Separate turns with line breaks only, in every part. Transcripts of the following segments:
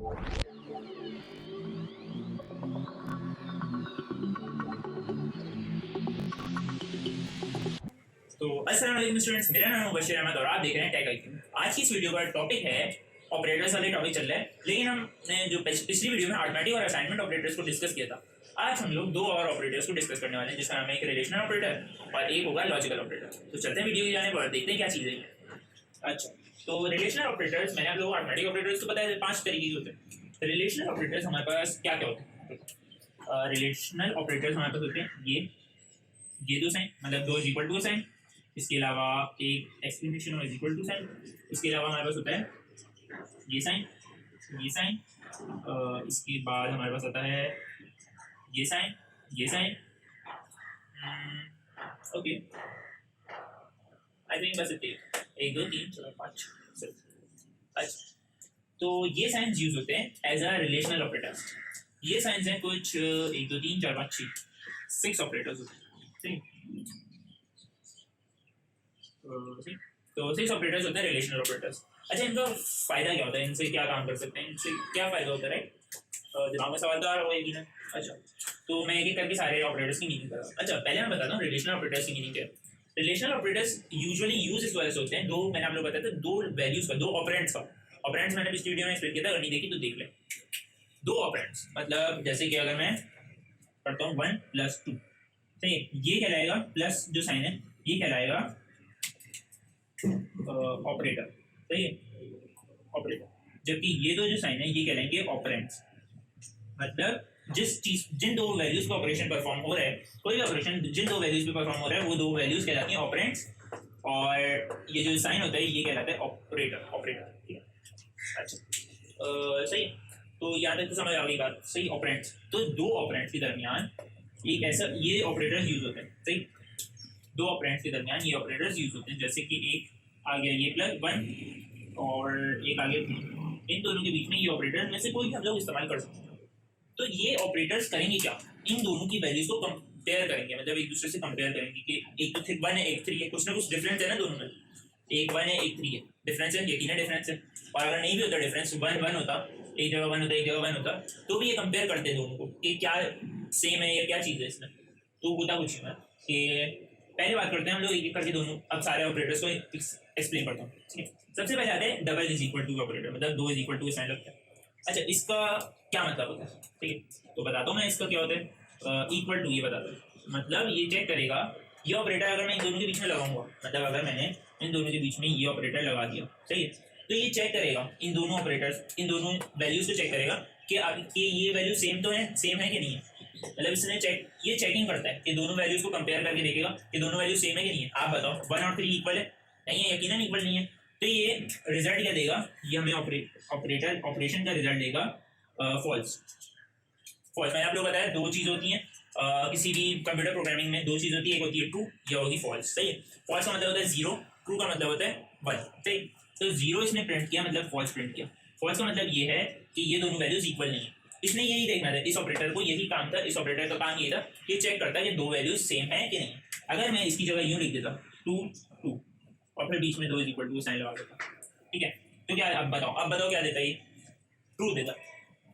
तो अस्सलाम वालेकुम स्टूडेंट्स, मेरा नाम है बशीर अहमद और आप देख रहे हैं टेक आईक्यू। आज की इस वीडियो का टॉपिक है ऑपरेटर्स वाले टॉपिक चल रहा है, लेकिन हमने जो पिछली वीडियो में अरिथमेटिक और असाइनमेंट ऑपरेटर्स को डिस्कस किया था, आज हम लोग दो और ऑपरेटर्स को डिस्कस करने वाले हैं, जिसका नाम है एक रिलेशनल ऑपरेटर और एक होगा लॉजिकल ऑपरेटर। तो चलते हैं वीडियो की जाने पर, देखते हैं क्या चीज़ है ये। अच्छा, तो रिलेशनल ऑपरेटर्स, मैंने आप लोगों को अरिथमेटिक ऑपरेटर्स तो पता है 5 तरीके के होते हैं। तो रिलेशनल ऑपरेटर्स हमारे पास क्या क्या होते हैं? रिलेशनल ऑपरेटर्स हमारे पास होते हैं ये दो साइन, मतलब दो इज इक्वल टू साइन, इसके अलावा एक एक्सक्लेमेशन और इज इक्वल टू साइन, इसके अलावा हमारे पास होता है ये साइन, इसके बाद हमारे पास आता है ये साइन। ओके, आई थिंक बस इतने, 1 2 3 4 5 6। अच्छा, तो ये साइंस यूज होते हैं एज अ रिलेशनल ऑपरेटर। ये साइंस हैं कुछ 1 2 3 4 5 6 ऑपरेटर्स होते हैं, ठीक। तो 6 ऑपरेटर्स होते हैं रिलेशनल ऑपरेटर्स। अच्छा, इनका फायदा क्या होता है, इनसे क्या काम कर सकते हैं, इनसे क्या फायदा होता है, राइट? दिमाग में सवाल तो आ रहा होगा यकीनन। अच्छा, तो मैं एक एक करके सारे ऑपरेटर्स की मीनिंग करूँगा। अच्छा, पहले मैं बताता हूँ रिलेशनल ऑपरेटर्स की मीनिंग क्या है। रिलेशनल ऑपरेटर्स यूजुअली यूज इस वजह से होते हैं, दो, मैंने आप लोग बताया था, दो वैल्यूज का, दो ऑपरेंड्स का। ऑपरेंड्स मैंने पिछली वीडियो में एक्सप्लेन किया था, अगर नहीं देखी तो देख ले। दो ऑपरेंड्स मतलब जैसे कि अगर मैं पढ़ता हूँ 1 + 2, सही है, ये कहलाएगा प्लस जो साइन है ये कहलाएगा ऑपरेटर, सही है, ऑपरेटर। जबकि ये दो जो साइन है ये कहलाएंगे ऑपरेंड्स। मतलब जिन दो वैल्यूज पे ऑपरेशन परफॉर्म हो रहा है, कोई भी ऑपरेशन जिन दो वैल्यूज पे परफॉर्म हो रहा है वो दो वैल्यूज कहलाती हैं ऑपरेंड्स, और ये जो साइन होता है ये कहलाता है ऑपरेटर, ठीक है। अच्छा, सही है, तो यहाँ तक तो समझ आ गई बात, सही। ऑपरेंड्स, तो दो ऑपरेंड्स के दरमियान एक ऐसा ये ऑपरेटर्स यूज होते हैं, सही। दो ऑपरेंड्स के दरमियान ये ऑपरेटर्स यूज होते हैं, जैसे कि एक आ गया ये +1 और एक आ गया 2, इन दोनों के बीच में ये ऑपरेटर्स में से कोई भी हम लोग इस्तेमाल कर सकते हैं। तो ये ऑपरेटर्स करेंगे क्या, इन दोनों की वैल्यूज को कंपेयर करेंगे, मतलब एक दूसरे से कंपेयर करेंगे कि एक तो 1 है एक 3 है, कुछ ना कुछ डिफरेंस है ना दोनों में, एक 1 है एक 3 है, डिफरेंस है, यकीनन डिफरेंस है। और अगर नहीं भी होता डिफरेंस, 1 1 होता, एक जगह 1 होता एक जगह 1 होता, तो भी ये कंपेयर करते हैं दोनों को कि क्या सेम है या क्या चीज़ है इसमें। तो होता कुछ है कि पहले बात करते हैं हम लोग एक एक करके दोनों, अब सारे ऑपरेटर्स को एक्सप्लेन करता हूँ, ठीक है। सबसे पहले आते हैं double is equal to operator, मतलब 2 इज इक्वल टू साइन लगता है। अच्छा, इसका क्या मतलब होता है, ठीक है, तो बताता हूँ मैं इसका क्या होता है। इक्वल टू ये बताता है, मतलब ये चेक करेगा ये ऑपरेटर अगर मैं इन दोनों के बीच में लगाऊंगा, मतलब अगर मैंने इन दोनों के बीच में ये ऑपरेटर लगा दिया, सही है, तो ये चेक करेगा इन दोनों ऑपरेटर्स, इन दोनों वैल्यूज को चेक करेगा कि ये वैल्यू सेम है कि नहीं है। मतलब इसने ये चेकिंग करता है कि दोनों वैल्यूज को कंपेयर करके देखेगा कि दोनों वैल्यू सेम है कि नहीं है। आप बताओ 1 और 3 इक्वल है, नहीं है, यकीनन इक्वल नहीं है। तो ये रिजल्ट क्या देगा, ये हमें ऑपरेशन का रिजल्ट देगा फॉल्स। मैंने आप लोग बताया दो चीज़ होती हैं किसी भी कंप्यूटर प्रोग्रामिंग में, दो चीज़ होती है, एक होती है ट्रू या होगी फॉल्स, सही है। फॉल्स का मतलब होता है 0, ट्रू का मतलब होता है 1, सही। तो 0 इसने प्रिंट किया, मतलब फॉल्स प्रिंट किया। फॉल्स का मतलब ये है कि ये दोनों वैल्यूज इक्वल नहीं है। इसने यही देखना था, इस ऑपरेटर को यही काम था, इस ऑपरेटर का काम ये था कि चेक करता है कि दो वैल्यूज सेम है कि नहीं। अगर मैं इसकी जगह यूँ लिख देता 2 2 और फिर बीच में 2 इज इक्वल टू साइन लगा देता, ठीक है, तो क्या अब बताओ क्या देता है, ये ट्रू देता,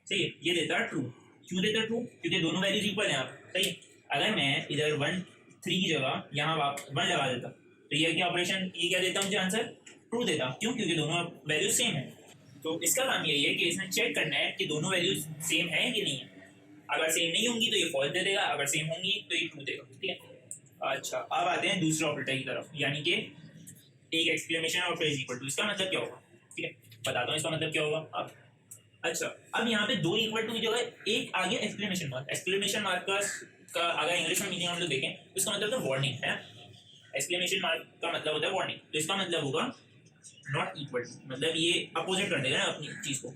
सही है, ये देता है ट्रू। क्यों देता है ट्रू, क्योंकि दोनों वैल्यूज इक्वल हैं, आप सही है। अगर मैं इधर 1 3 की जगह यहाँ 1 लगा देता, तो ये क्या ऑपरेशन, ये क्या देता मुझे आंसर, ट्रू देता। क्यों, क्योंकि दोनों वैल्यूज सेम है। तो इसका काम यही है कि इसने चेक करना है कि दोनों वैल्यूज सेम है कि नहीं है। अगर सेम नहीं होंगी तो ये फॉल्स दे देगा, अगर सेम होंगी तो ये ट्रू देगा, ठीक है। अच्छा, अब आते हैं दूसरे ऑपरेटर की तरफ, यानी कि एक एक्सक्लेमेशन और फिर इज इक्वल टू। इसका मतलब क्या होगा, ठीक है, बताता हूँ इसका मतलब क्या होगा अब। अच्छा, अब यहाँ पे 2 इक्वल टू की जगह एक आ गया एक्सक्लेमेशन मार्क। एक्सक्लेमेशन मार्क का अगर इंग्लिश में मीनिंग हम लोग देखें तो इसका मतलब होता है वार्निंग, है। एक्सक्लेमेशन मार्क का मतलब होता है वार्निंग, तो इसका मतलब होगा नॉट इक्वल टू, मतलब ये अपोजिट कर देगा ना अपनी चीज को।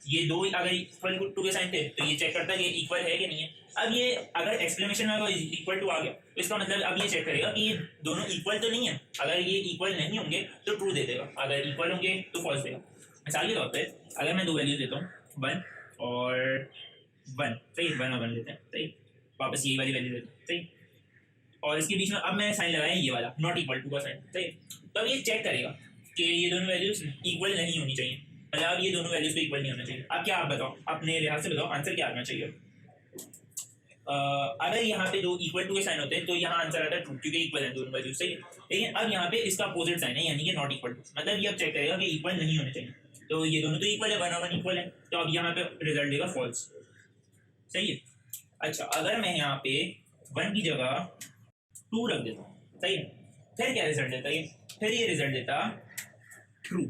ये 2 अगर इक्वल टू के साइन थे तो ये चेक करता है कि इक्वल है कि नहीं है। अब ये अगर एक्सक्लेमेशन मार्क इक्वल टू आ गया तो इसका मतलब अब ये चेक करेगा कि ये दोनों इक्वल तो नहीं है। अगर ये इक्वल नहीं होंगे तो ट्रू दे देगा, अगर इक्वल होंगे तो फॉल्स देगा। मिसाल के तौर पे अगर मैं दो वैल्यूज देता हूँ 1 और 1, सही, 1 और 1 लेते हैं, सही, वापस यही वाली वैल्यू देते हैं, सही, और इसके बीच में अब मैं साइन लगाया ये वाला नॉट इक्वल टू का साइन, सही। तो अब ये चेक करेगा कि ये दोनों वैल्यूज इक्वल नहीं होनी चाहिए। मतलब अब ये दोनों वैल्यूज को इक्वल नहीं होना चाहिए। अब क्या आप बताओ, अपने लिहाज से बताओ आंसर क्या आना चाहिए। अगर यहाँ पे दो इक्वल टू के साइन होते हैं तो यहाँ आंसर आता है ट्रू, क्योंकि इक्वल है दोनों वैल्यूज, सही है। लेकिन अब यहाँ पे इसका अपोजिट साइन है, यानी कि नॉट इक्वल टू, मतलब ये अब चेक करेगा कि इक्वल नहीं होने चाहिए। तो ये दोनों तो इक्वल है, 1 और 1 इक्वल है, तो अब यहाँ पे रिजल्ट देगा फॉल्स, सही है। अच्छा, अगर मैं यहाँ पे 1 की जगह 2 रख देता हूँ, सही है, फिर क्या रिजल्ट देता है, फिर ये रिजल्ट देता ट्रू।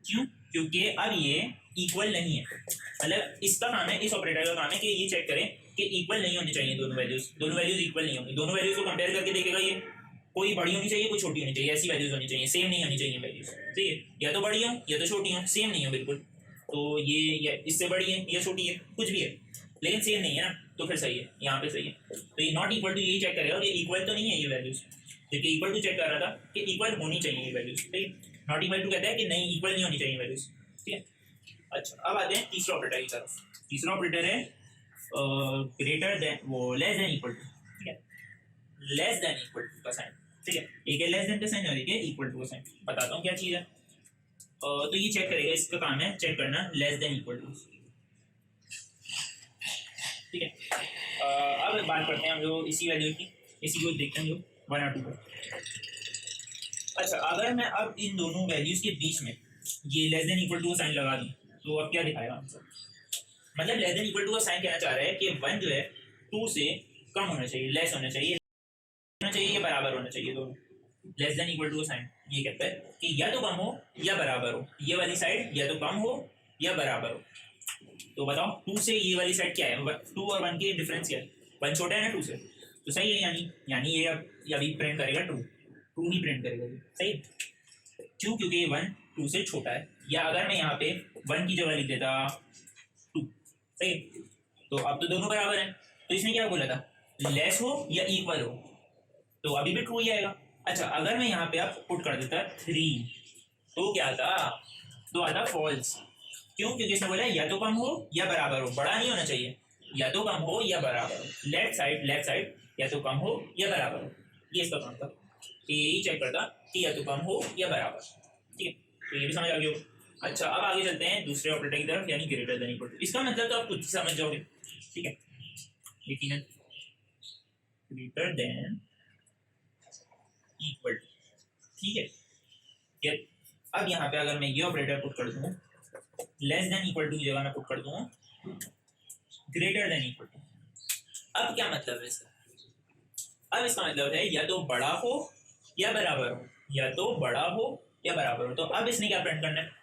क्यों? क्योंकि अब ये इक्वल नहीं है, मतलब इसका काम है, इस ऑपरेटर का काम है कि ये चेक करें कि इक्वल नहीं होनी चाहिए दोनों वैल्यूज इक्वल नहीं होंगी। दोनों वैल्यूज को कंपेयर करके देखेगा ये, कोई बड़ी होनी चाहिए कोई छोटी होनी चाहिए, ऐसी वैल्यूज होनी चाहिए, सेम नहीं होनी चाहिए वैल्यूज, ठीक है, या तो बड़ी हो या तो छोटी हो, सेम नहीं हो बिल्कुल। तो ये इससे बड़ी है या छोटी है, कुछ भी है, लेकिन सेम नहीं है ना, तो फिर सही है, यहाँ पे सही है। तो ये नॉट इक्वल टू यही चेक करेगा कि इक्वल तो नहीं है ये वैल्यूज, क्योंकि इक्वल टू चेक कर रहा था कि इक्वल होनी चाहिए ये वैल्यूज, ठीक है। नॉट इक्वल टू कहता है कि नहीं इक्वल नहीं होनी चाहिए वैल्यूज, ठीक है। अच्छा, अब आते हैं तीसरा ऑपरेटर की तरफ। तीसरा ऑपरेटर है ग्रेटर देन, वो लेस देन इक्वल टू, ठीक है, लेस देन इक्वल टू का साइन, ठीक है। एक है लेस देन का साइन और एक है इक्वल टू का साइन। बताता हूँ क्या चीज़ है। तो ये चेक करेगा, इसका काम है चेक करना लेस देन इक्वल टू, ठीक है। अब बात करते हैं हम लोग इसी वैल्यू की, इसी को देखते हैं जो 1 और 2 को। अच्छा, अगर मैं अब इन दोनों वैल्यूज के बीच में ये लेस देन इक्वल टू का साइन लगा दूँ तो अब क्या दिखाएगा आंसर। मतलब लेस देन इक्वल टू का साइन कहना चाह रहा है कि 1 जो है 2 से कम होना चाहिए, लेस होना चाहिए या बराबर होना चाहिए दोनों। लेस देन इक्वल टू का साइन ये कहता है कि या तो कम हो या बराबर हो, ये वाली साइड या तो कम हो या बराबर हो। तो बताओ 2 से ये वाली साइड क्या है, 2 और 1 की डिफरेंस क्या है, 1 छोटा है ना 2 से, तो सही है, यानी ये अब अभी प्रिंट करेगा ट्रू ही प्रिंट करेगा, सही। क्यों? क्योंकि 1 2 से छोटा है। या अगर मैं यहाँ पे 1 की जगह लिख देता 2, सही। तो अब तो दोनों बराबर हैं, तो इसने क्या बोला था, लेस हो या इक्वल हो, तो अभी भी ट्रू ही आएगा। अच्छा, अगर मैं यहाँ पे आप पुट कर देता 3, तो क्या आता, तो आता फॉल्स। क्यों? क्योंकि इसने बोला या तो कम हो या बराबर हो, बड़ा नहीं होना चाहिए, या तो कम हो या बराबर हो। लेफ्ट साइड या तो कम हो या बराबर हो, ये इसका काम था कि यही चेक करता कि या तो कम हो या बराबर, ठीक है। तो ये भी समझ आ गया हो। अच्छा, अब आगे चलते हैं दूसरे ऑपरेटर की तरफ, यानी ग्रेटर देन इक्वल टू। इसका मतलब तो आप खुद ही समझ जाओगे, ठीक है, यकीनन ग्रेटर देन इक्वल टू, ठीक है। अब यहाँ पे अगर मैं ये ऑपरेटर पुट कर दूँ, लेस देन इक्वल टू की जगह मैं पुट कर दूँ ग्रेटर देन इक्वल टू। अब क्या मतलब है इसका, अब इसका मतलब है या तो बड़ा हो या बराबर हो, या तो बड़ा हो या बराबर हो। तो अब इसने क्या प्रिंट करना है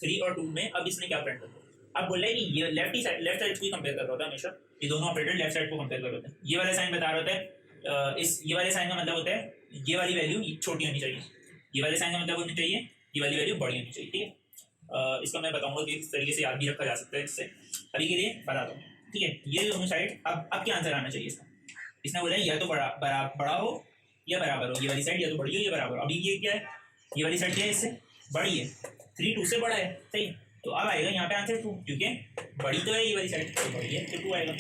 3 और 2 में, अब इसने क्या प्रिंट करना है, अब बोल रहा है कि ये लेफ्ट साइड को कंपेयर कर रहा होता है हमेशा, ये दोनों ऑपरेटर लेफ्ट साइड को कंपेयर कर रहे होते हैं। ये वाला साइन बता रहा होता है इस ये वाले साइन का मतलब होता है ये वाली वैल्यू छोटी होनी चाहिए, ये वाले साइन का मतलब होनी चाहिए ये वाली वैल्यू बड़ी होनी चाहिए, ठीक है। इसका मैं बताऊंगा कि किस तरीके से याद भी रखा जा सकता है, इससे अभी के लिए बताता हूँ, ठीक है। ये दोनों साइड अब क्या आंसर आना चाहिए इसका, इसने बोला या तो बड़ा हो या बराबर हो, ये वाली साइड या तो बड़ी हो या बराबर हो। अभी ये क्या है, ये वाली साइड क्या है, इससे बड़ी है, 3 2 से बड़ा है, सही। तो अब आएगा यहाँ पे आंसर 2, क्योंकि बड़ी तो है ये वाली साइड, तो बड़ी है तो 2 आएगा।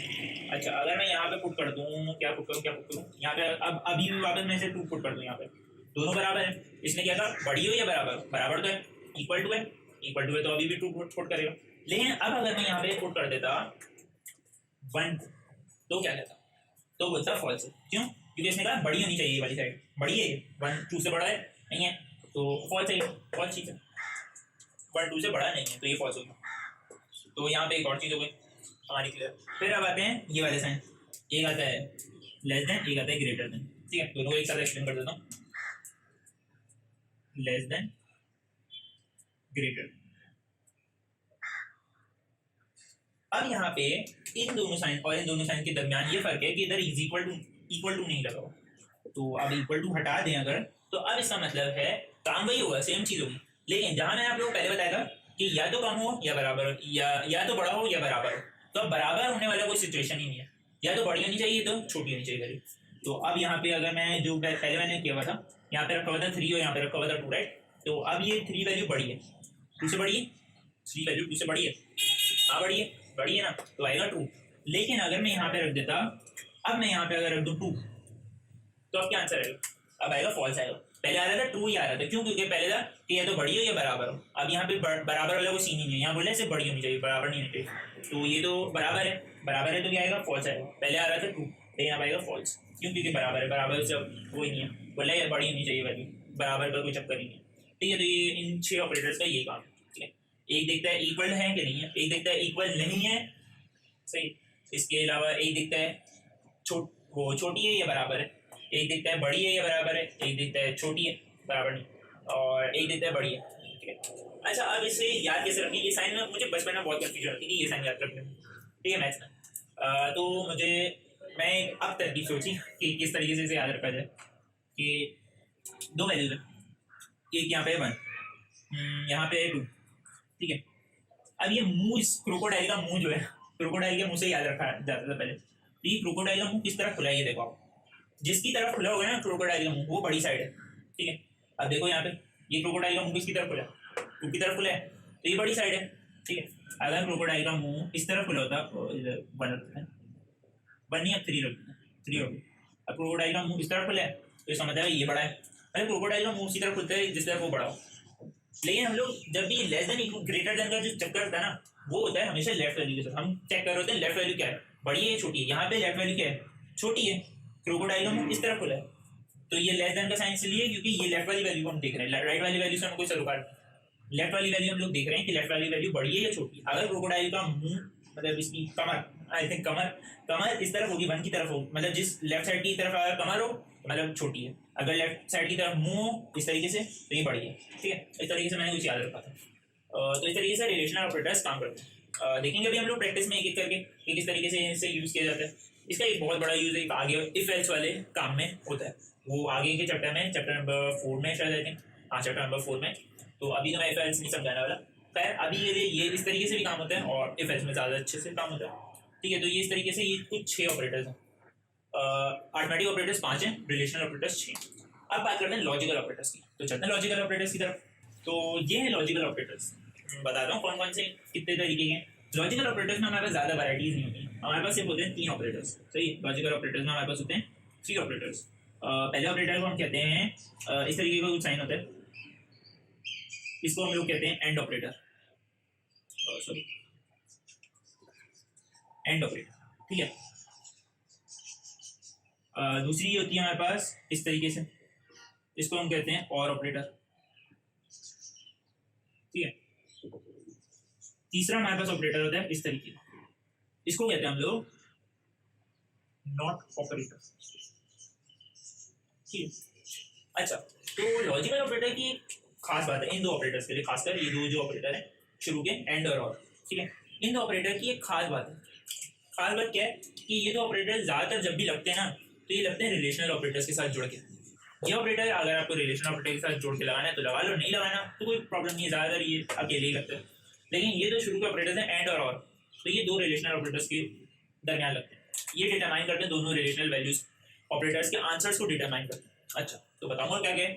अच्छा, अगर मैं यहाँ पे पुट कर दूँ, क्या पुट करूँ यहाँ पे, अब अभी भी वापस मैं इसे 2 पुट कर दूँ, यहाँ पे दोनों बराबर है। इसने क्या था, बड़ी हो या बराबर तो है, इक्वल टू है तो अभी भी 2 पुट करेगा। लेकिन अब अगर मैं यहाँ पे पुट कर देता 1, तो क्या कहता, तो बोलता फॉल्स है। क्यों? क्योंकि इसने कहा बड़ी होनी चाहिए ये वाली साइड, बड़ी है 1 2 से बड़ा है नहीं है, तो फॉल्स है, फॉल्स चीज़ है, 1 2 से बड़ा नहीं है, तो ये फॉल्स होगा। तो यहाँ पे एक और चीज़ हो गई हमारी क्लियर। फिर अब आते हैं ये वाले साइन, एक आता है लेस देन, एक आता है ग्रेटर देन, ठीक है। दोनों को एक साथ एक्सप्लेन कर देता हूँ, लेस देन ग्रेटर। अब यहाँ पे इन दोनों साइन और इन दोनों साइन के दरमियान ये फर्क है कि इधर इक्वल टू नहीं लगा हुआ, तो अब इक्वल टू हटा दें अगर, तो अब इसका मतलब है काम वही होगा, सेम चीज होगी। लेकिन जहां मैंने आप लोगों को पहले बताया था कि या तो कम हो या बराबर हो, या तो बड़ा हो या बराबर हो, तो अब बराबर होने वाला कोई सिचुएशन ही नहीं है, या तो बड़ी होनी चाहिए तो छोटी होनी चाहिए वैल्यू। तो अब यहाँ पे अगर मैं जो पहले मैंने किया हुआ था, यहाँ पे रखा हुआ था 3 और यहाँ पे रखा हुआ था 2, राइट। तो अब ये 3 वैल्यू बड़ी है 2 से, बड़ी है 3 वैल्यू 2 से बड़ी है, हाँ बड़ी है ना, तो आएगा 2। लेकिन अगर मैं यहाँ पे रख देता, अब मैं यहाँ पे अगर रख दूँ 2, तो अब क्या आंसर आएगा, अब आएगा फॉल्स आएगा। पहले आ रहा था ट्रू ही आ रहा था, क्यों? क्योंकि पहले था कि या तो बड़ी हो या बराबर हो। अब यहाँ पे बराबर वाला कोई सीन ही नहीं है, यहाँ बोल रहे हैं सिर्फ बड़ी होनी चाहिए, बराबर नहीं होनी चाहिए। तो ये तो बराबर है, बराबर है तो क्या आएगा? फॉल्स आएगा। पहले आ रहा था ट्रू, तो यहाँ आएगा फॉल्स, क्यों? क्योंकि बराबर है, बराबर से कोई नहीं है, बोला यार बड़ी होनी चाहिए वैल्यू, बराबर का कोई चक्कर नहीं है। ठीक है, तो ये इन 6 ऑपरेटर्स का यही काम है। ठीक है, एक देखता है इक्वल है कि नहीं है, एक देखता है इक्वल नहीं है, सही। इसके अलावा एक देखता है वो छोटी है या बराबर है, एक देखता है बड़ी है या बराबर है, एक देखता है छोटी है बराबर नहीं, और एक देखता है बड़ी है। ठीक है, अच्छा अब इसे याद कैसे रखें? ये साइन में मुझे बचपन में बहुत कन्फ्यूजन होती थी कि ये साइन याद रखने में। ठीक है, मैथ्स में तो मुझे मैं अब तरकीब सोची कि किस तरीके से इसे याद रखा जाए। कि दो वैल्यूज है, एक यहाँ पे 1, यहाँ पे 2। ठीक है, अब ये मुंह, इस क्रोकोडाइल का मुंह जो है, क्रोकोडाइल के मुंह से याद रखा जाता था पहले। तो ये क्रोकोडाइल का मुंह किस तरफ खुला है, ये देखो आप, जिसकी तरफ खुला होगा ना क्रोकोडाइल का मुंह, वो बड़ी साइड है। ठीक है, अब देखो यहाँ पे ये क्रोकोडाइल का मुंह किसकी तरफ खुला है? टू की तरफ खुला है, तो ये बड़ी साइड है। ठीक है, अगर क्रोकोडाइल का मुंह इस तरफ खुला होता, वन रखते हैं, वन नहीं, अब 3 रखते हैं, 3 रखते। अब क्रोकोडाइल का मुंह इस तरफ खुला है, तो इसका मतलब ये बड़ा है। अरे क्रोकोडाइल का मुंह उसी तरफ खुलता है जिस तरफ वो बड़ा हो। लेकिन हम लोग जब भी लेस देन ग्रेटर देन का जो चक्कर होता है ना, वो होता है हमेशा लेफ्ट वैल्यू के साथ। हम चेक कर रहे होते हैं लेफ्ट वैल्यू क्या है, बड़ी है छोटी है। यहाँ पे लेफ्ट वैल्यू क्या है? छोटी है। क्रोकोडाइल का मुंह इस तरफ खुला है, तो ये लेस देन का साइन इसलिए क्योंकि ये लेफ्ट वाली वैल्यू को हम देख रहे हैं, राइट वाली वैल्यू से हमें कोई सरोकार नहीं। लेफ्ट वाली वैल्यू हम लोग देख रहे हैं कि लेफ्ट वाली वैल्यू बड़ी है या छोटी है। अगर क्रोकोडाइल का मुंह, मतलब इसकी कमर, आई थिंक कमर इस तरफ होगी, वन की तरफ हो, मतलब जिस लेफ्ट साइड की तरफ अगर कमर हो मतलब छोटी है, अगर लेफ्ट साइड की तरफ मुंह हो इस तरीके से तो ये बड़ी है। ठीक है, इस तरीके से मैंने कुछ याद रखा था। तो इस तरीके से रिलेशनल ऑपरेटर्स काम करते हैं। देखेंगे अभी हम लोग प्रैक्टिस में एक एक करके कि किस तरीके से इसे यूज़ किया जाता है। इसका एक बहुत बड़ा यूज़ एक आगे इफ एल्स वाले काम में होता है, वो आगे के चैप्टर में, चैप्टर नंबर 4 में शायद, आई थिंक, हाँ चैप्टर नंबर 4 में। तो अभी तो मैं इफ एल्स नहीं समझाने वाला। खैर अभी के लिए ये इस तरीके से भी काम होता है और इफ एल्स में ज़्यादा अच्छे से काम होता है। ठीक है, तो ये इस तरीके से ये कुछ 6 ऑपरेटर्स हैं। अर्थमेटिक ऑपरेटर्स 5 हैं, रिलेशनल ऑपरेटर्स 6। अब बात करते हैं लॉजिकल ऑपरेटर्स की, तो चलते हैं लॉजिकल ऑपरेटर्स की तरफ। तो ये है लॉजिकल ऑपरेटर्स, बताता हूँ कौन कौन से कितने तरीके के। लॉजिकल ऑपरेटर्स में हमारे पास ज़्यादा वैराइटीज नहीं होती, हमारे पास सिर्फ होते हैं 3 ऑपरेटर्स। सही, लॉजिकल ऑपरेटर्स में हमारे पास होते हैं 3 ऑपरेटर्स। पहले ऑपरेटर को हम कहते हैं, इस तरीके का कुछ साइन होता है, इसको हम लोग कहते हैं and operator, sorry and operator. ठीक है, दूसरी होती है हमारे पास इस तरीके से, इसको हम कहते हैं और ऑपरेटर। ठीक है, तीसरा हमारे पास ऑपरेटर होता है इस तरीके का, इसको कहते हैं हम लोग नॉट ऑपरेटर। ठीक है, अच्छा तो लॉजिकल ऑपरेटर की खास बात है इन 2 ऑपरेटर्स के लिए, खासकर ये 2 जो ऑपरेटर है शुरू के, एंड और। ठीक है, इन 2 ऑपरेटर की एक खास बात है, खास बात क्या है कि ये 2 ऑपरेटर ज़्यादातर जब भी लगते हैं ना, तो ये लगते हैं रिलेशनल ऑपरेटर्स के साथ जुड़ के। ये ऑपरेटर अगर आपको रिलेशनल ऑपरेटर के साथ जोड़ के लगाना है तो लगा लो, नहीं लगाना तो कोई प्रॉब्लम नहीं है, ज़्यादातर ये अकेले ही लगते हैं। लेकिन ये 2 शुरू के ऑपरेटर्स हैं एंड और, तो ये 2 रिलेशनल ऑपरेटर्स के दरमियान लगते हैं, ये डिटरमाइन करते हैं दोनों रिलेशनल वैल्यूज ऑपरेटर्स के आंसर्स को डिटरमाइन करते हैं। अच्छा तो बताऊँगा क्या क्या है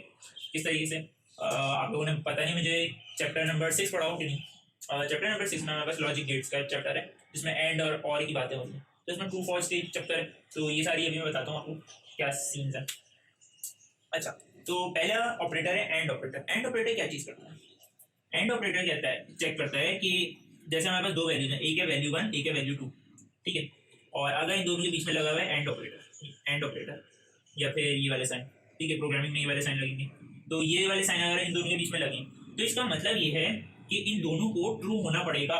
किस तरीके से। आप लोगों ने पता नहीं मुझे चैप्टर नंबर 6 पढ़ाओ कि नहीं। चैप्टर नंबर 6 में हमारे पास लॉजिक गेट्स का चैप्टर है, जिसमें एंड और की बातें होती हैं, तो इसमें ट्रू फॉल्स के चैप्टर है। तो ये सारी अभी मैं बताता हूँ आपको क्या सीन्स हैं। अच्छा तो पहला ऑपरेटर है एंड ऑपरेटर। एंड ऑपरेटर क्या चीज़ करता है? एंड ऑपरेटर कहता है, चेक करता है कि जैसे हमारे पास 2 वैल्यूज हैं, एक है वैल्यू 1, एक है वैल्यू 2। ठीक है, और अगर इन दोनों के बीच में लगा हुआ है एंड ऑपरेटर या फिर ये वाले साइन, ठीक है, प्रोग्रामिंग में ये वाले साइन लगेंगे, तो ये वाले साइन अगर इन दोनों के बीच में लगे तो इसका मतलब ये है कि इन दोनों को ट्रू होना पड़ेगा,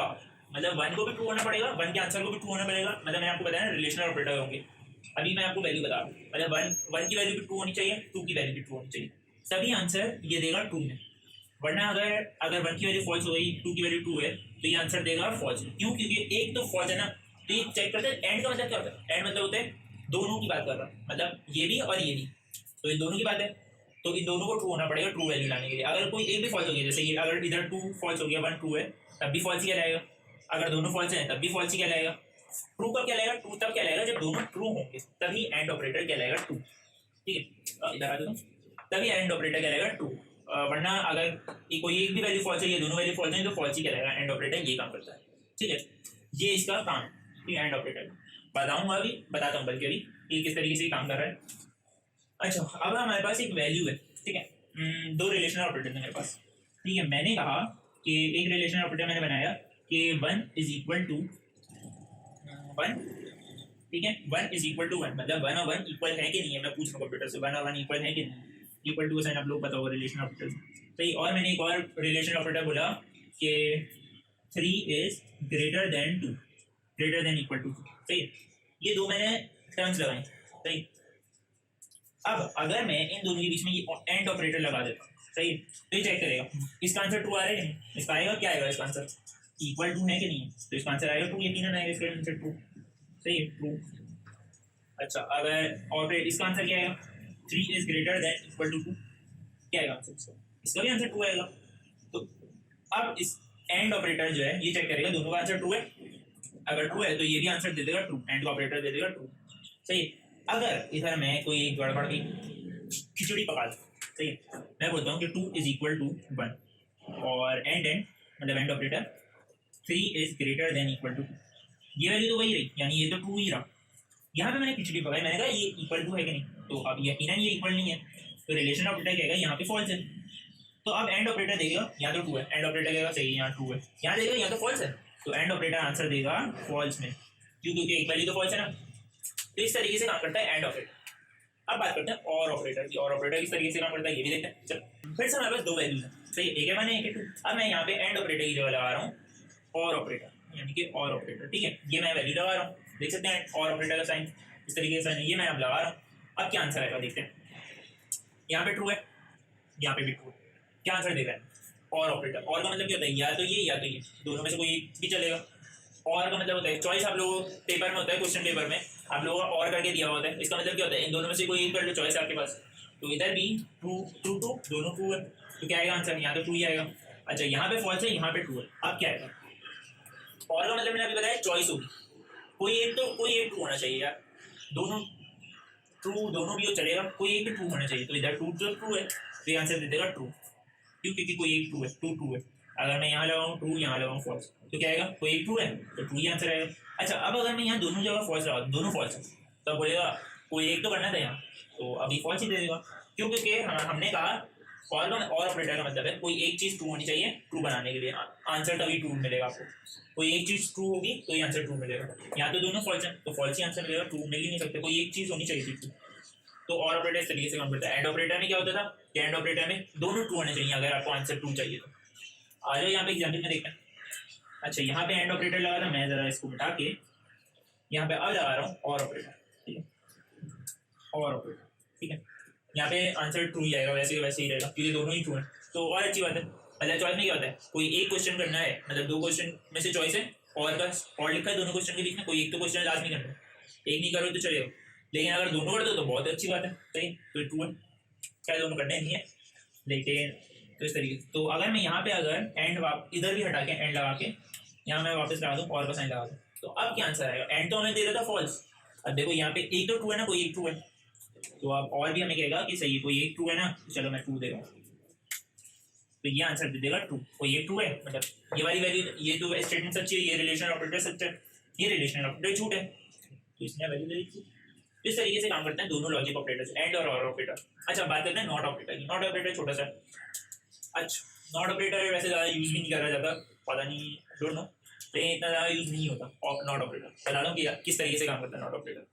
मतलब 1 को भी ट्रू होना पड़ेगा, 1 के आंसर को भी ट्रू होना पड़ेगा। मतलब मैं आपको बताया ना रिलेशनल ऑपरेटर होंगे, अभी मैं आपको वैल्यू बता रहा हूँ, मतलब 1 की वैल्यू भी ट्रू होनी चाहिए, 2 की वैल्यू भी ट्रू होनी चाहिए, सभी आंसर ये देगा ट्रू में। वरना अगर 1 की वैल्यू फॉल्स हो गई, 2 की वैल्यू ट्रू है, तो ये आंसर देगा फॉल्स। क्यों? क्योंकि एक तो फॉल्स है ना, तो ये चेक करते हैं। एंड का मतलब क्या होता है? एंड मतलब होता है दोनों की बात कर रहा है, मतलब ये भी और ये भी, तो इन दोनों की बात है, तो इन दोनों को ट्रू होना पड़ेगा ट्रू वैल्यू लाने के लिए। अगर कोई एक भी फॉल्स हो गया, जैसे ये अगर इधर 2 फॉल्स हो गया 1 ट्रू है, तब भी फॉल्स ही कहलाएगा। अगर दोनों फॉल्स हैं तब भी फॉल्स ही कहलाएगा। ट्रू कब कहलाएगा? ट्रू तब कहलाएगा जब दोनों ट्रू होंगे, तभी एंड ऑपरेटर कहलाएगा ट्रू। ठीक है, इधर आ जाओ, तभी एंड ऑपरेटर कहलाएगा ट्रू। वरना अगर कोई एक भी वैल्यू फॉल्स है, ये दोनों वैल्यू फॉल्स हैं, तो फॉल्स ही कहलाएगा। एंड ऑपरेटर ये काम करता है। ठीक है, ये इसका काम है। ठीक है, एंड ऑपरेटर बताऊंगा, अभी बताता हूँ बल्कि अभी ये किस तरीके से काम कर रहा है। अच्छा अब हमारे पास एक वैल्यू है, ठीक है, दो रिलेशनल ऑपरेटर है मेरे पास, ठीक है। मैंने कहा कि एक रिलेशनल ऑपरेटर मैंने बनाया कि 1 इज इक्वल टू 1, ठीक है। 1 इज इक्वल टू 1 मतलब 1 और 1 इक्वल है कि नहीं है, मैं पूछ रहा हूँ कंप्यूटर से 1 और 1 इक्वल है कि नहीं। इक्वल टू का साइन आप लोग पता होगा रिलेशनल ऑपरेटर, सही। और मैंने एक और रिलेशनल ऑपरेटर बोला कि 3 is greater than 2, greater than equal to 2, सही। ये दो मैंने टर्म्स लगाई, सही। अब अगर मैं इन दोनों के बीच में ये एंड ऑपरेटर लगा देता हूँ, सही, तो ये चेक करेगा इसका आंसर ट्रू आ रहा है नहीं, इसका आएगा क्या आएगा, इसका आंसर इक्वल टू है कि नहीं है, तो इसका आंसर आएगा ट्रू, यकीनन आएगा इसका आंसर ट्रू, सही है, ट्रू। अच्छा अगर ऑपरेट इसका आंसर क्या आएगा, 3 is greater than equal to 2, क्या आएगा आंसर, इसका भी आंसर ट्रू आएगा। तो अब इस एंड ऑपरेटर जो है ये चेक करेगा दोनों का आंसर ट्रू है, अगर ट्रू है तो ये भी आंसर दे देगा ट्रू, एंड ऑपरेटर दे देगा ट्रू, सही। अगर इधर मैं कोई गड़बड़ की खिचड़ी पका दूँ, सही, मैं बोलता हूँ कि 2 इज इक्वल टू 1 और एंड मतलब and operator 3 is greater than equal to 2, ये वैल्यू तो वही रही, यानी ये तो ट्रू ही रहा। यहाँ पे मैंने खिचड़ी पकाई, मैंने कहा ये इक्वल टू है कि नहीं, तो अब यकीनन ये इक्वल नहीं है, तो रिलेशन ऑपरेटर कहेगा यहाँ पे फॉल्स है। तो अब एंड ऑपरेटर देगा यहाँ तो ट्रू है, एंड ऑपरेटर कहेगा सही यहाँ ट्रू है, यहाँ देगा यहाँ तो फॉल्स है, तो एंड ऑपरेटर आंसर देगा फॉल्स में, क्यों, क्योंकि एक वैल्यू तो फॉल्स है ना। तो इस तरीके से काम करता है एंड ऑपरेटर। अब बात करते हैं और ऑपरेटर की, और ऑपरेटर किस तरीके से काम करता है ये भी देखते हैं। चलो फिर से हमारे पास दो वैल्यूज हैं, सही, एक है 1 एक है 2। अब मैं यहाँ पे एंड ऑपरेटर की जगह लगा रहा हूँ और ऑपरेटर, यानी कि और ऑपरेटर, ठीक है। ये मैं वैल्यू लगा रहा हूँ, देख सकते हैं और ऑपरेटर का साइन इस तरीके से, ये मैं अब लगा रहा हूँ। अब क्या आंसर आएगा देखते हैं, यहाँ पे ट्रू है, यहाँ पे भी ट्रू है, क्या आंसर दे रहा है और ऑपरेटर। और का मतलब क्या होता है, या तो ये या तो ये, दोनों में से कोई भी चलेगा। और का मतलब होता है चॉइस, आप लोगों पेपर में होता है, क्वेश्चन पेपर में आप लोगों को और करके दिया होता है, इसका मतलब क्या होता है इन दोनों में से कोई एक कर लो, चॉइस है आपके पास, तो इधर भी ट्रू ट्रू ट्रू दोनों ट्रू है, तो क्या आएगा आंसर, यहाँ तो ट्रू ही आएगा। अच्छा यहाँ पे फॉल्स है, यहाँ पे ट्रू है, अब क्या आएगा। और का मतलब मैंने अभी बताया चॉइस होगी, कोई एक ट्रू होना चाहिए यार, दोनों ट्रू दोनों भी हो चलेगा, कोई एक भी ट्रू होना चाहिए, तो इधर ट्रू जो ट्रू है तो ये आंसर दे देगा ट्रू, क्यों, क्योंकि कोई एक ट्रू है, ट्रू है। अगर मैं यहाँ लगाऊँ ट्रू, यहाँ लगाऊँ फॉल्स, तो क्या आएगा, कोई एक ट्रू है तो ट्रू ही आंसर आएगा। अच्छा अब अगर मैं यहाँ दोनों जगह फॉल्स लगा दूँ, दोनों फॉल्स है, तो बोलेगा कोई एक तो करना था यहाँ, तो अभी फॉल्स ही दे देगा, क्यों, क्योंकि हमने कहा और ऑपरेटर का मतलब है कोई एक चीज़ ट्रू होनी चाहिए ट्रू बनाने के लिए, आंसर तभी ट्रू मिलेगा आपको, कोई एक चीज़ ट्रू होगी तो ये आंसर ट्रू मिलेगा। यहाँ तो दोनों फॉल्स हैं तो फॉल्स ही आंसर मिलेगा, ट्रू मिल ही नहीं सकते, कोई एक चीज़ होनी चाहिए थी। तो और ऑपरेटर इस तरीके से काम करता है। एंड ऑपरेटर में क्या होता था कि एंड ऑपरेटर में दोनों ट्रू होने चाहिए अगर आपको आंसर ट्रू चाहिए तो। आ जाओ यहाँ पे एग्जाम्पल में देखते हैं। अच्छा यहाँ पे एंड ऑपरेटर लगा था, मैं ज़रा इसको मिटा के यहाँ पे अब लगा रहा हूँ और ऑपरेटर, ठीक है, और ऑपरेटर, ठीक है। यहाँ पे आंसर ट्रू ही आएगा, वैसे ही रहेगा क्योंकि दोनों ही ट्रू हैं, तो और अच्छी बात है। मतलब चॉइस में क्या होता है, कोई एक क्वेश्चन करना है, मतलब दो क्वेश्चन में से चॉइस है और का और लिखा है दोनों क्वेश्चन के बीच में, कोई एक तो क्वेश्चन लाजमी करना है, एक नहीं करो तो चलेगा, लेकिन अगर दोनों कर दो तो बहुत अच्छी बात है, सही, तो ट्रू है, क्या दोनों करने नहीं है, लेकिन तो इस तरीके से। तो अगर मैं यहाँ पे अगर एंड इधर भी हटा के एंड लगा के यहाँ मैं वापस लगा दूँ और का साइन लगा दूँ, तो अब क्या आंसर आएगा, एंड तो हमें दे रहा था फॉल्स, अब देखो यहाँ पे एक तो ट्रू है ना, कोई एक ट्रू है, तो अब और भी हमें कहेगा कि सही है, कोई एक ट्रू है ना, तो चलो मैं ट्रू देगा, तो ये आंसर दे देगा ट्रू, कोई एक ट्रू है, मतलब ये वाली वैल्यू, ये तो स्टेटमेंट सच्ची है, ये रिलेशनल ऑपरेटर सच है, ये रिलेशनल ऑपरेटर झूठ है, तो इसने वैल्यू दे दी। इस तरीके से काम करते हैं दोनों लॉजिक ऑपरेटर्स, एंड और ऑपरेटर। अच्छा बात करते हैं नॉट ऑपरेटर की। नॉट ऑपरेटर छोटा सा, अच्छा नॉट ऑपरेटर वैसे ज़्यादा यूज़ भी नहीं करा जाता, पता नहीं, डोंट नो, लेकिन इतना ज़्यादा यूज़ नहीं होता नॉट ऑपरेटर। बता दूँ कि किस तरीके से काम करता है नॉट ऑपरेटर,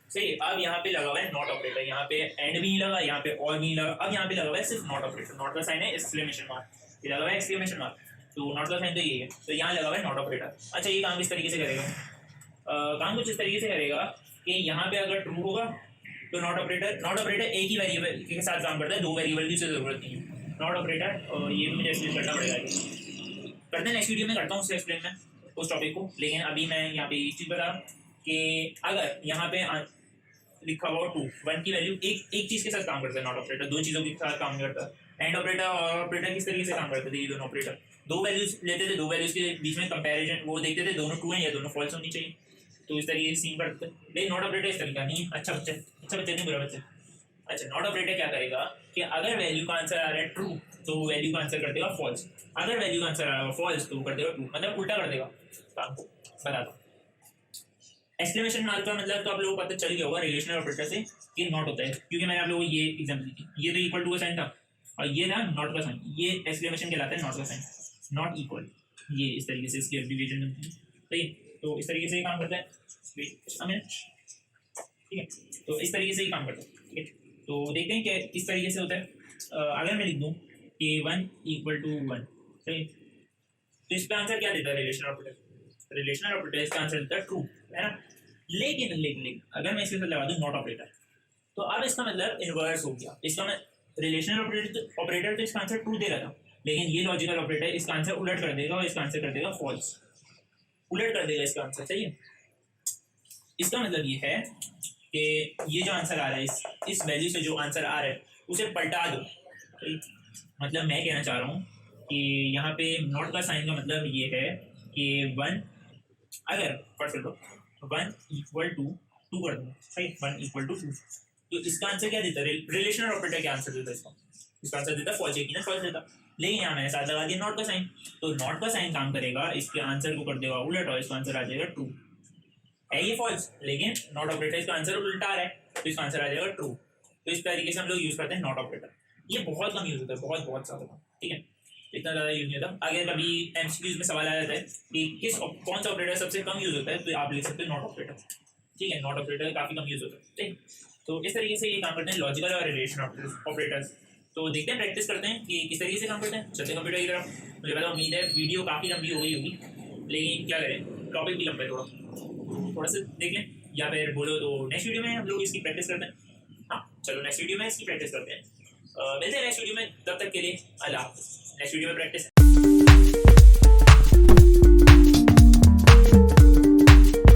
सही। अब यहाँ पे लगा हुआ है नॉट ऑपरेटर, यहाँ पे एंड भी नहीं लगा, यहाँ पे और भी नहीं लगा, अब यहाँ पे लगा हुआ है सिर्फ नॉट ऑपरेटर, नॉट का साइन है एक्सक्लेमेशन मार्क, ये लगा हुआ है एक्सक्लेमेशन मार्क, तो नॉट का साइन तो ये है, तो यहाँ लगा हुआ है नॉट ऑपरेटर। अच्छा ये काम किस तरीके से करेगा, काम कुछ इस तरीके से करेगा कि यहाँ पे अगर ट्रू होगा तो नॉट ऑपरेटर एक ही वेरिएबल के साथ काम करता है, दो वेरिएबल की उसे जरूरत नहीं है नॉट ऑपरेटर। ये भी मुझे एक्सप्लेन करना पड़ेगा, करते हैं नेक्स्ट वीडियो में करता हूँ उससे एक्सप्लेन मैं उस टॉपिक को, लेकिन अभी मैं यहाँ पे एक चीज़ बता रहा हूँ कि अगर यहाँ पे लिखा हुआ 2 1 की वैल्यू एक चीज़ के साथ काम करता है नॉट ऑपरेटर, दो चीज़ों के साथ काम करता है। एंड ऑपरेटर और ऑपरेटर किस तरीके से काम करते थे, ये दोनों ऑपरेटर दो वैल्यूज लेते थे, दो वैल्यूज के बीच में कंपैरिजन वो देखते थे, दोनों ट्रू हैं या दोनों फॉल्स होनी चाहिए, तो इस तरीके से सीन करते थे। लेकिन नॉट ऑपरेटर इस तरीका नहीं, अच्छा बच्चे नहीं, बुरा बच्चे। अच्छा नॉट ऑपरेटर क्या करेगा कि अगर वैल्यू का आंसर आ रहा है ट्रू तो वैल्यू का आंसर कर देगा फॉल्स, अगर वैल्यू का आंसर आ रहा है फॉल्स तो कर देगा ट्रू, मतलब उल्टा कर देगा काम को। बता दो एक्सक्लेमेशन मार्क का मतलब तो आप लोगों को पता चल गया होगा रिलेशनल ऑपरेटर से कि नॉट होता है, क्योंकि मैंने आप लोगों को ये एग्जाम्पल दी थी, ये तो इक्वल टू का साइन था, और ये था नॉट का साइन, ये एक्सक्लेमेशन कहलाता है नॉट का साइन, नॉट इक्वल, ये इस तरीके से इसकी एब्रिविएशन बनती है, सही है। तो इस तरीके से ये काम करता है, ठीक है, तो इस तरीके से ही काम करता है, ठीक है। तो देखते हैं क्या किस तरीके से होता है। अगर मैं लिख दूँ कि 1 = 1, सही, तो इसका आंसर क्या देता है, रिलेशनल ऑपरेटर, रिलेशनल ऑपरेटर इसका आंसर देता है ट्रू, है ना। लेकिन अगर मैं इसके साथ लगा दूँ नॉट ऑपरेटर, तो अब इसका मतलब इन्वर्स हो गया, इसका मैं रिलेशनल ऑपरेटर तो इसका आंसर ट्रू दे रहा था, लेकिन ये लॉजिकल ऑपरेटर इसका आंसर उलट कर देगा और इसका आंसर कर देगा फॉल्स, उलट कर देगा इसका आंसर, सही है। इसका मतलब ये है कि ये जो आंसर आ रहा है इस वैल्यू से जो आंसर आ रहा है उसे पलटा दो, सही। मतलब मैं कहना चाह रहा हूँ कि यहाँ पे नॉट का साइन का मतलब ये है कि 1 अगर फर्स्ट लो 1 = 2 कर दो, सही, 1 = 2, तो इसका आंसर क्या देता है, रिलेशनल ऑपरेटर क्या आंसर देता है इसका आंसर देता है फॉल्स, यकीनन फॉल्स देता। लेकिन यहाँ मैंने साथ लगा दिया नॉट का साइन, तो नॉट का साइन काम करेगा, इसके आंसर को कर देगा उलट और इसका आंसर आ जाएगा ट्रू, है ये फॉल्स, लेकिन नॉट ऑपरेटर इसका आंसर उल्टा आ रहा है तो इसका आंसर आ जाएगा ट्रू। तो इस तरीके से हम लोग यूज करते हैं नॉट ऑपरेटर, ये बहुत कम यूज होता है, बहुत ज़्यादा कम, ठीक है, इतना ज़्यादा यूज नहीं होता। अगर कभी एमसीक्यूज में सवाल आ जाता है कि कौन सा ऑपरेटर सबसे कम यूज होता है, तो आप लिख सकते हो नॉट ऑपरेटर, ठीक है, नॉट ऑपरेटर काफ़ी कम यूज होता है, ठीक। तो इस तरीके से ये काम करते हैं लॉजिकल और रिलेशनल ऑपरेटर्स। तो देखते हैं, प्रैक्टिस करते हैं कि किस तरीके से काम करते हैं, चलते हैं कंप्यूटर की तरफ। मुझे पता उम्मीद है वीडियो काफ़ी लंबी हो गई होगी, लेकिन क्या करें, टॉपिक भी लंबा है, थोड़ा सा देख लें, या फिर बोलो तो नेक्स्ट वीडियो में हम लोग इसकी प्रैक्टिस करते हैं। हाँ चलो, नेक्स्ट वीडियो में इसकी प्रैक्टिस करते हैं, मिलते हैं नेक्स्ट वीडियो में, तब तक के लिए अल्लाह हाफ़िज़। नेक्स्ट वीडियो में प्रैक्टिस